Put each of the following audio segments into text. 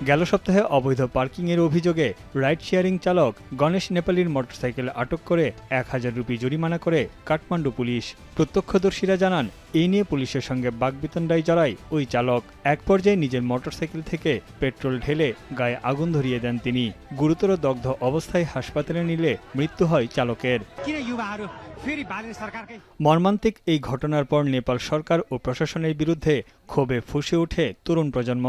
গেল সপ্তাহে অবৈধ পার্কিংয়ের অভিযোগে রাইড শেয়ারিং চালক গণেশ নেপালির মোটরসাইকেল আটক করে 1000 রুপি জরিমানা করে কাঠমান্ডু পুলিশ। প্রত্যক্ষদর্শীরা জানান, এই নিয়ে পুলিশের সঙ্গে বাকবিতণ্ডায় জড়ায় ওই চালক। এক পর্যায়ে নিজের মোটরসাইকেল থেকে পেট্রোল ঢেলে গায়ে আগুন ধরিয়ে দেন তিনি। গুরুতর দগ্ধ অবস্থায় হাসপাতালে নিলে মৃত্যু হয় চালকের। মর্মান্তিক এই ঘটনার পর নেপাল সরকার ও প্রশাসনের বিরুদ্ধে ক্ষোভে ফুঁসে ওঠে তরুণ প্রজন্ম।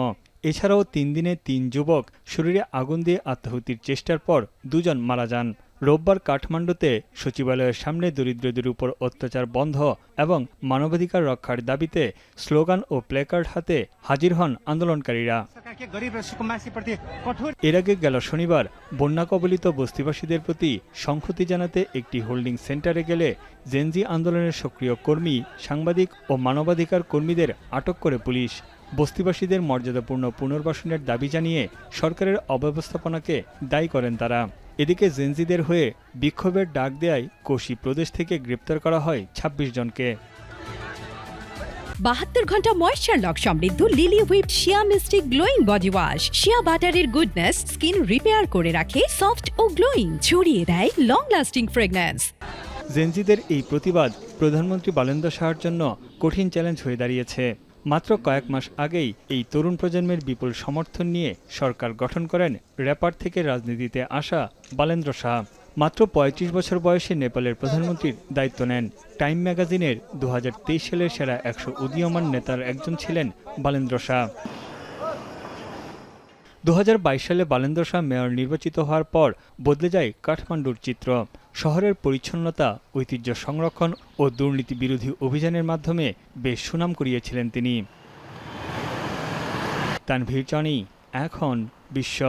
এছাড়াও 3 দিনে 3 যুবক শরীরে আগুন দিয়ে আত্মাহুতির চেষ্টার পর 2 জন মারা যান। রোববার কাঠমান্ডুতে সচিবালয়ের সামনে দরিদ্রদের উপর অত্যাচার বন্ধ এবং মানবাধিকার রক্ষার দাবিতে স্লোগান ও প্ল্যাকার্ড হাতে হাজির হন আন্দোলনকারীরা। এর আগে গেল শনিবার বন্যা কবলিত বস্তিবাসীদের প্রতি সংহতি জানাতে একটি হোল্ডিং সেন্টারে গেলে জেনজি আন্দোলনের সক্রিয় কর্মী, সাংবাদিক ও মানবাধিকার কর্মীদের আটক করে পুলিশ। বস্তিবাসীদের মর্যাদাপূর্ণ পুনর্বাসনের দাবি জানিয়ে সরকারের অব্যবস্থাপনাকে দায়ী করেন তারা। এদিকে জেনজিদের হয়ে বিক্ষোভের ডাক দেয়ায় কোশি প্রদেশ থেকে গ্রেপ্তার করা হয় 26 জনকে। 72 ঘন্টা ময়েশ্চার লক সমৃদ্ধ লিলি হুইপ শিয়া মিস্টিক গ্লোয়িং বডি ওয়াশ। শিয়া বাটারের গুডনেস স্কিন রিপেয়ার করে রাখে সফট ও গ্লোয়িং, ছড়িয়ে দেয় লং লাস্টিং ফ্রেগন্যান্স। জেনজিদের এই প্রতিবাদ প্রধানমন্ত্রী বালেন্দ্র শাহর জন্য কঠিন চ্যালেঞ্জ হয়ে দাঁড়িয়েছে। মাত্র কয়েক মাস আগেই এই তরুণ প্রজন্মের বিপুল সমর্থন নিয়ে সরকার গঠন করেন র্যাপার থেকে রাজনীতিতে আসা বালেন্দ্র শাহ। মাত্র 35 বছর বয়সে নেপালের প্রধানমন্ত্রীর দায়িত্ব নেন। টাইম ম্যাগাজিনের 2023 সালের সেরা 100 উদীয়মান নেতার একজন ছিলেন বালেন্দ্র শাহ। 2022 সালে বালেন্দ্র শাহ মেয়র নির্বাচিত হওয়ার পর বদলে যায় কাঠমান্ডুর চিত্র। শহরের পরিচ্ছন্নতা, ঐতিহ্য সংরক্ষণ ও দুর্নীতি বিরোধী অভিযানের মাধ্যমে বেশ সুনাম কুড়িয়েছিলেন তিনি। তানভীর চনি, এখন বিশ্ব।